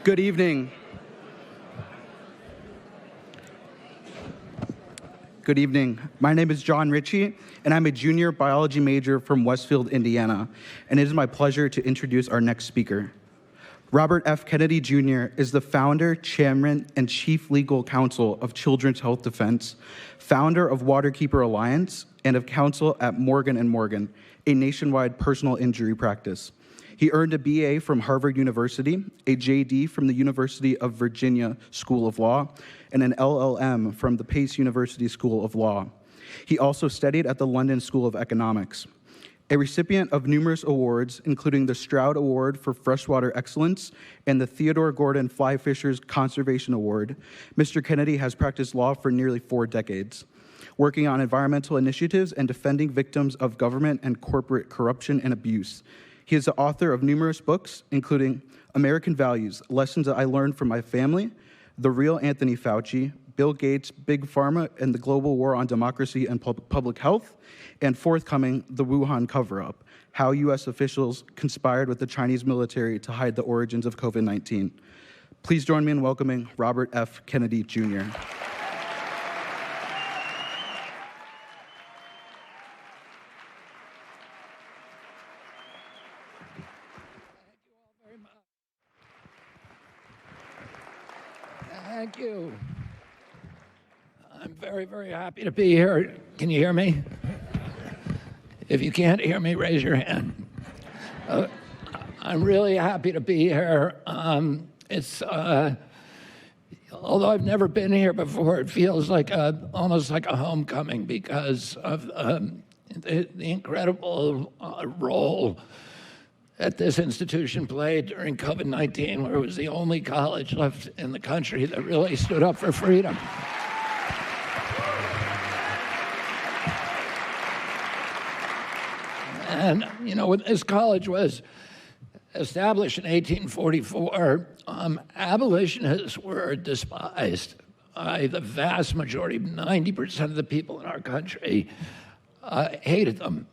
Good evening. Good evening. My name is John Ritchie, and I'm a junior biology major from Westfield, Indiana, and it is my pleasure to introduce our next speaker. Robert F. Kennedy Jr. is the founder, chairman, and chief legal counsel of Children's Health Defense, founder of Waterkeeper Alliance, and of counsel at Morgan & Morgan, a nationwide personal injury practice. He earned a BA from Harvard University, a JD from the University of Virginia School of Law, and an LLM from the Pace University School of Law. He also studied at the London School of Economics. A recipient of numerous awards, including the Stroud Award for Freshwater Excellence and the Theodore Gordon Fly Fishers Conservation Award, Mr. Kennedy has practiced law for nearly 4 decades, working on environmental initiatives and defending victims of government and corporate corruption and abuse. He is the author of numerous books, including American Values, Lessons That I Learned from My Family, The Real Anthony Fauci, Bill Gates, Big Pharma, and the Global War on Democracy and Public Health, and forthcoming, The Wuhan Cover-Up, How U.S. Officials Conspired with the Chinese Military to Hide the Origins of COVID-19. Please join me in welcoming Robert F. Kennedy, Jr. Thank you. I'm very, very happy to be here. Can you hear me? If you can't hear me, raise your hand. I'm really happy to be here. Although I've never been here before, it feels like almost like a homecoming because of the incredible role that this institution played during COVID-19, where it was the only college left in the country that really stood up for freedom. And, you know, when this college was established in 1844, abolitionists were despised by the vast majority, 90% of the people in our country hated them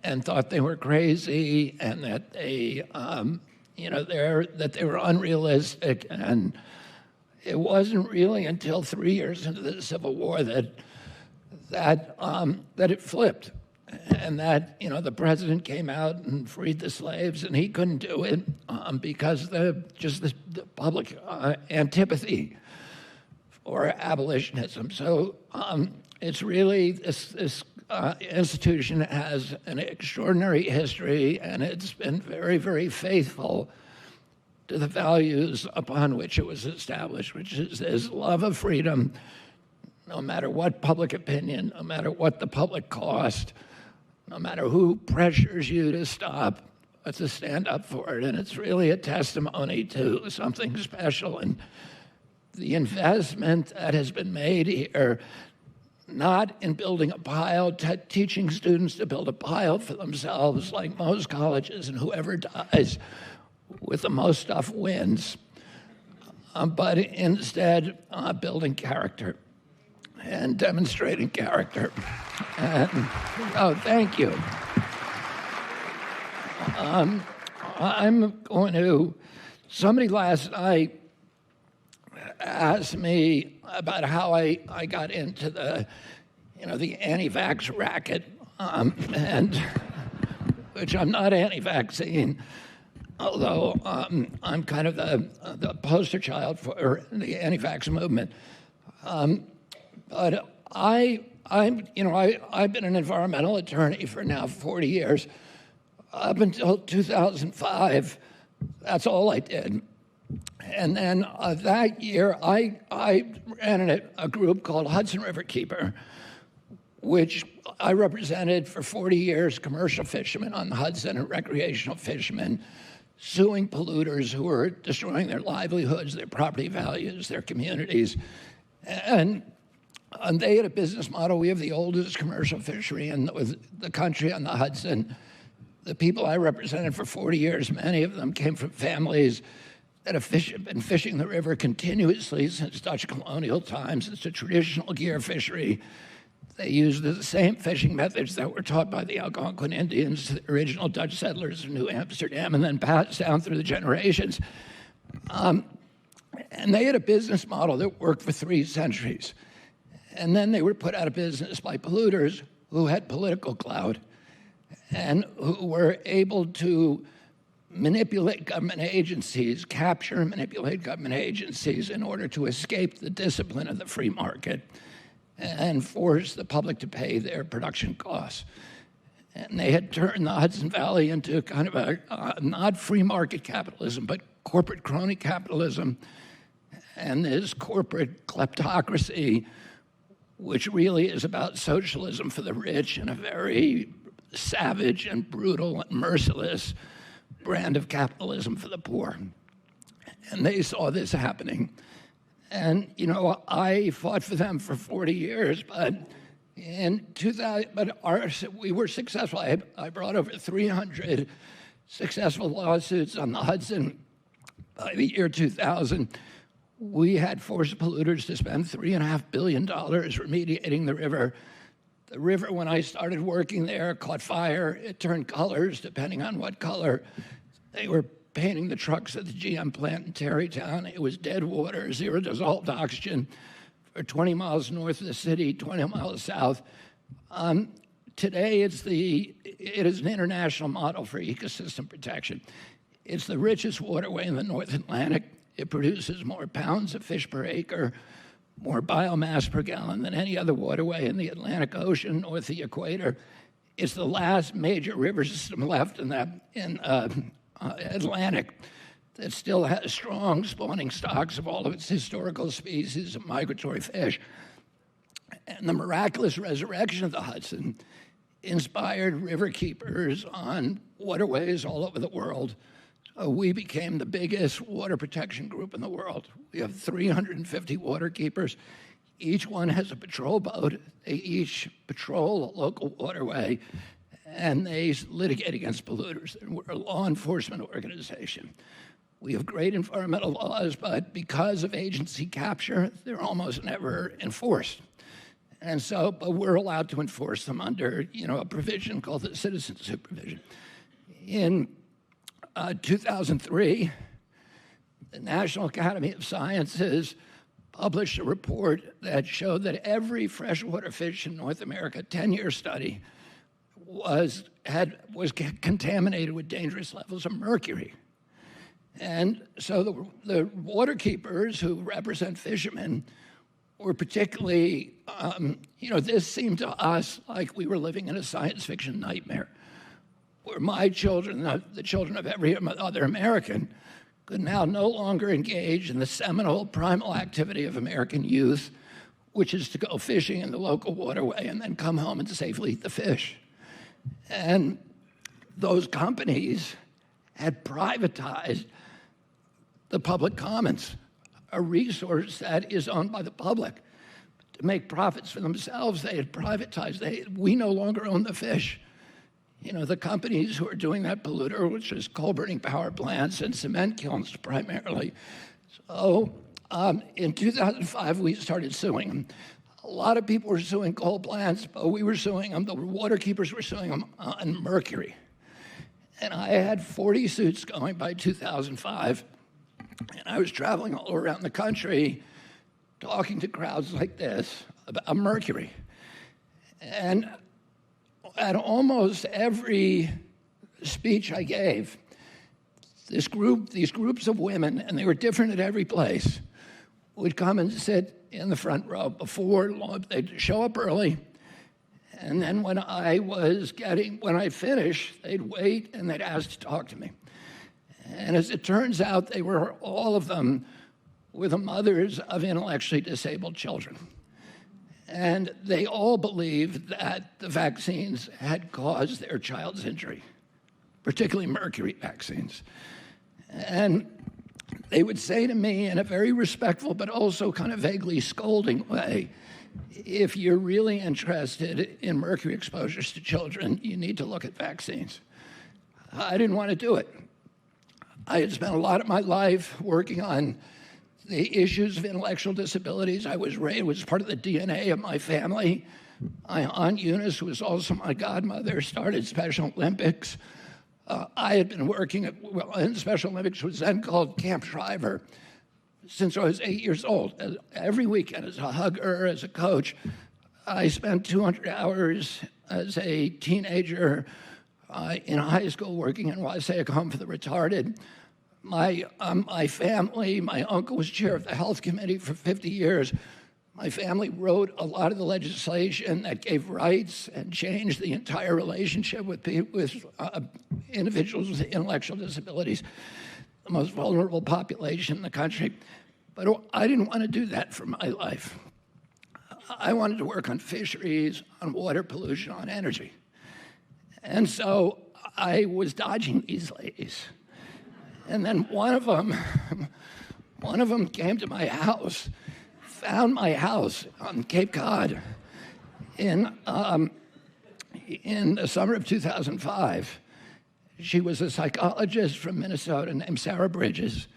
and thought they were crazy and that they, that they were unrealistic. And it wasn't really until 3 years into the Civil War that it flipped, and that the president came out and freed the slaves, and he couldn't do it because the public antipathy for abolitionism. So it's really this institution has an extraordinary history, and it's been very, very faithful to the values upon which it was established, which is this love of freedom, no matter what public opinion, no matter what the public cost, no matter who pressures you to stop, but to stand up for it. And it's really a testimony to something special. And the investment that has been made here, not in building a pile, teaching students to build a pile for themselves like most colleges, and whoever dies with the most stuff wins, but instead building character and demonstrating character. And, thank you. Somebody last night asked me about how I got into the anti-vax racket, and which I'm not anti-vaccine, although I'm kind of the poster child for the anti-vax movement. But I've been an environmental attorney for now 40 years. Up until 2005, that's all I did. And then that year, I ran a group called Hudson River Keeper, which I represented for 40 years, commercial fishermen on the Hudson and recreational fishermen, suing polluters who were destroying their livelihoods, their property values, their communities. And they had a business model. We have the oldest commercial fishery in the country on the Hudson. The people I represented for 40 years, many of them came from families that have been fishing the river continuously since Dutch colonial times. It's a traditional gear fishery. They use the same fishing methods that were taught by the Algonquin Indians, the original Dutch settlers of New Amsterdam, and then passed down through the generations. And they had a business model that worked for 3 centuries. And then they were put out of business by polluters who had political clout and who were able to manipulate government agencies, capture and manipulate government agencies in order to escape the discipline of the free market and force the public to pay their production costs. And they had turned the Hudson Valley into kind of a not free market capitalism, but corporate crony capitalism and this corporate kleptocracy, which really is about socialism for the rich and a very savage and brutal and merciless brand of capitalism for the poor. And they saw this happening. And, you know, I fought for them for 40 years, but in 2000, we were successful. I brought over 300 successful lawsuits on the Hudson. By the year 2000, we had forced polluters to spend $3.5 billion remediating the river. The river, when I started working there, caught fire. It turned colors, depending on what color. They were painting the trucks at the GM plant in Tarrytown. It was dead water, zero dissolved oxygen for 20 miles north of the city, 20 miles south. Today, it is an international model for ecosystem protection. It's the richest waterway in the North Atlantic. It produces more pounds of fish per acre, more biomass per gallon than any other waterway in the Atlantic Ocean north of the equator. It's the last major river system left in the Atlantic that still has strong spawning stocks of all of its historical species of migratory fish. And the miraculous resurrection of the Hudson inspired river keepers on waterways all over the world. We became the biggest water protection group in the world. We have 350 water keepers. Each one has a patrol boat. They each patrol a local waterway, and they litigate against polluters. And we're a law enforcement organization. We have great environmental laws, but because of agency capture, they're almost never enforced. And so, but we're allowed to enforce them under, you know, a provision called the citizen supervision. In 2003, the National Academy of Sciences published a report that showed that every freshwater fish in North America, 10-year study, was contaminated with dangerous levels of mercury. And so the water keepers who represent fishermen were particularly, you know, this seemed to us like we were living in a science fiction nightmare, where my children, the children of every other American, could now no longer engage in the seminal primal activity of American youth, which is to go fishing in the local waterway and then come home and safely eat the fish. And those companies had privatized the public commons, a resource that is owned by the public. To make profits for themselves, they had privatized. We no longer own the fish. You know, the companies who are doing that polluter, which is coal-burning power plants and cement kilns primarily. So in 2005, we started suing them. A lot of people were suing coal plants, but we were suing them. The water keepers were suing them on mercury. And I had 40 suits going by 2005. And I was traveling all around the country talking to crowds like this about mercury. And at almost every speech I gave, these groups of women, and they were different at every place, would come and sit in the front row they'd show up early, and then when I finished, they'd wait and they'd ask to talk to me. And as it turns out, all of them were the mothers of intellectually disabled children. And they all believed that the vaccines had caused their child's injury, particularly mercury vaccines. And they would say to me in a very respectful but also kind of vaguely scolding way, if you're really interested in mercury exposures to children, you need to look at vaccines. I didn't want to do it. I had spent a lot of my life working on the issues of intellectual disabilities. I was raised, was part of the DNA of my family. My Aunt Eunice, who was also my godmother, started Special Olympics. I had been working in Special Olympics, which was then called Camp Shriver, since I was 8 years old. Every weekend as a hugger, as a coach. I spent 200 hours as a teenager in high school working in Wasaic Home for the Retarded. My family, my uncle was chair of the health committee for 50 years. My family wrote a lot of the legislation that gave rights and changed the entire relationship with individuals with intellectual disabilities, the most vulnerable population in the country. But I didn't want to do that for my life. I wanted to work on fisheries, on water pollution, on energy. And so I was dodging these ladies. And then one of them came to my house, found my house on Cape Cod in the summer of 2005. She was a psychologist from Minnesota named Sarah Bridges.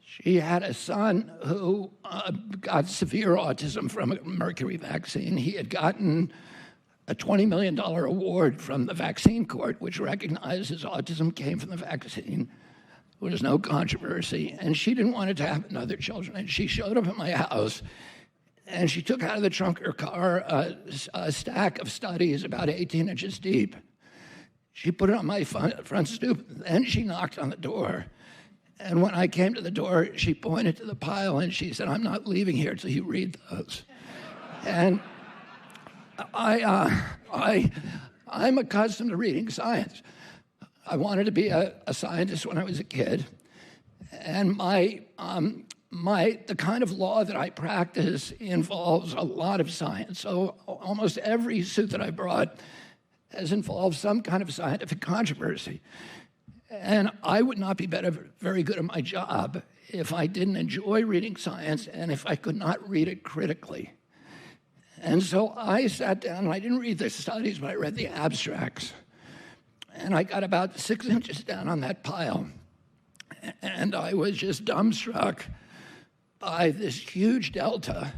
She had a son who got severe autism from a mercury vaccine. He had gotten a $20 million award from the vaccine court, which recognizes autism came from the vaccine. There was no controversy, and she didn't want it to happen to other children. And she showed up at my house, and she took out of the trunk of her car a stack of studies about 18 inches deep. She put it on my front stoop, then she knocked on the door. And when I came to the door, she pointed to the pile, and she said, "I'm not leaving here till you read those." And I'm accustomed to reading science. I wanted to be a scientist when I was a kid, and the kind of law that I practice involves a lot of science. So almost every suit that I brought has involved some kind of scientific controversy. And I would not be very good at my job if I didn't enjoy reading science and if I could not read it critically. And so I sat down, and I didn't read the studies, but I read the abstracts. And I got about 6 inches down on that pile. And I was just dumbstruck by this huge delta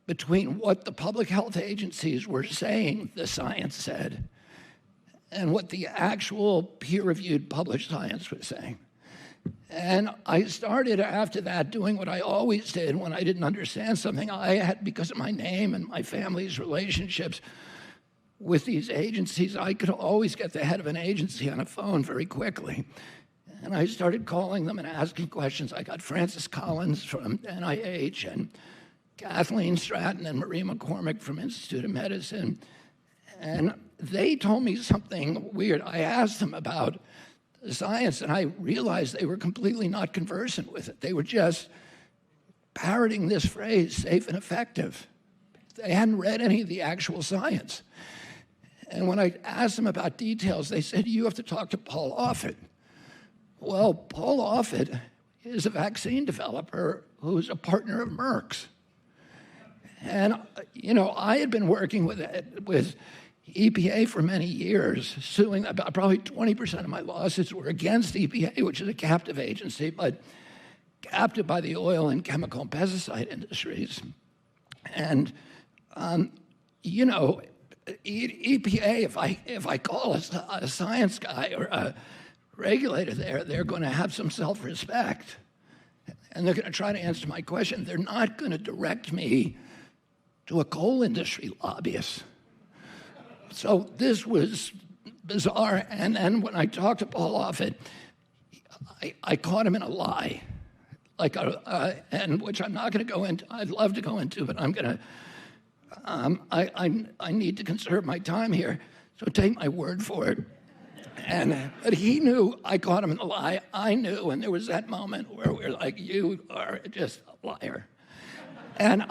between what the public health agencies were saying the science said and what the actual peer-reviewed published science was saying. And I started after that doing what I always did when I didn't understand something. I had, because of my name and my family's relationships with these agencies, I could always get the head of an agency on a phone very quickly. And I started calling them and asking questions. I got Francis Collins from NIH and Kathleen Stratton and Marie McCormick from Institute of Medicine. And they told me something weird. I asked them about the science, and I realized they were completely not conversant with it. They were just parroting this phrase, safe and effective. They hadn't read any of the actual science. And when I asked them about details, they said, "You have to talk to Paul Offit." Well, Paul Offit is a vaccine developer who's a partner of Merck's. And, I had been working with EPA for many years, suing about probably 20% of my lawsuits were against EPA, which is a captive agency, but captive by the oil and chemical and pesticide industries. And, EPA, if I call a science guy or a regulator there, they're going to have some self-respect. And they're going to try to answer my question. They're not going to direct me to a coal industry lobbyist. So this was bizarre. And then when I talked to Paul Offit, I caught him in a lie, and which I'm not going to go into. I'd love to go into, but I'm going to. I need to conserve my time here, so take my word for it. But he knew I caught him in a lie. I knew, and there was that moment where we were like, "You are just a liar," and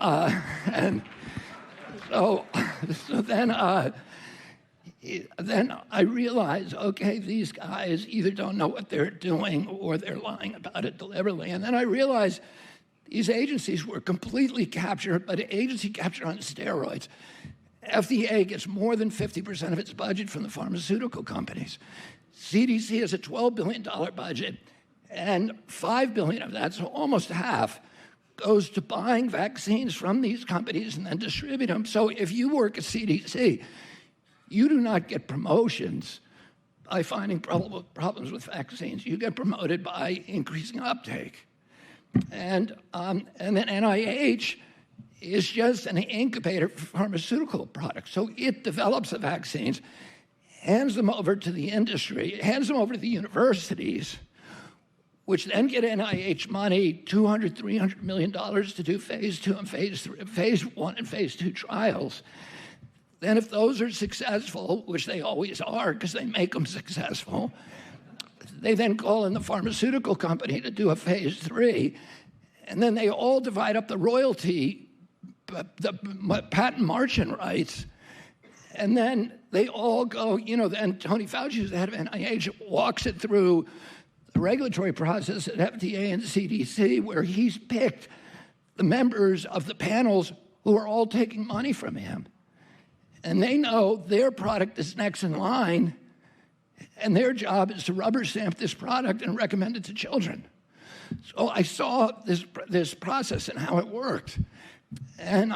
so then I realized, okay, these guys either don't know what they're doing or they're lying about it deliberately. And then I realized these agencies were completely captured, but agency capture on steroids. FDA gets more than 50% of its budget from the pharmaceutical companies. CDC has a $12 billion budget, and $5 billion of that, so almost half, goes to buying vaccines from these companies and then distribute them. So if you work at CDC, you do not get promotions by finding problems with vaccines. You get promoted by increasing uptake. And then NIH is just an incubator for pharmaceutical products. So it develops the vaccines, hands them over to the industry, hands them over to the universities, which then get NIH money, $200, $300 million to do phase 2 and phase 1 and phase 2 trials. Then if those are successful, which they always are because they make them successful, they then call in the pharmaceutical company to do a phase 3, and then they all divide up the royalty, the patent margin rights, and then they all go, then Tony Fauci, who's the head of NIH, walks it through the regulatory process at FDA and CDC, where he's picked the members of the panels who are all taking money from him. And they know their product is next in line, and their job is to rubber stamp this product and recommend it to children. So I saw this process and how it worked. And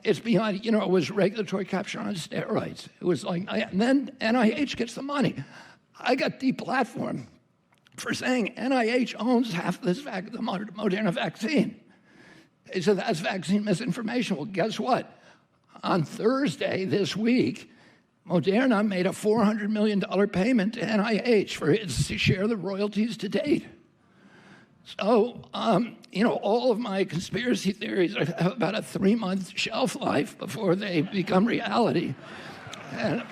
it's beyond, it was regulatory capture on steroids. It was like, and then NIH gets the money. I got deplatformed for saying NIH owns half the Moderna vaccine. They said that's vaccine misinformation. Well, guess what? On Thursday this week, Moderna made a $400 million payment to NIH for its share of the royalties to date. So, all of my conspiracy theories have about a 3-month shelf life before they become reality. And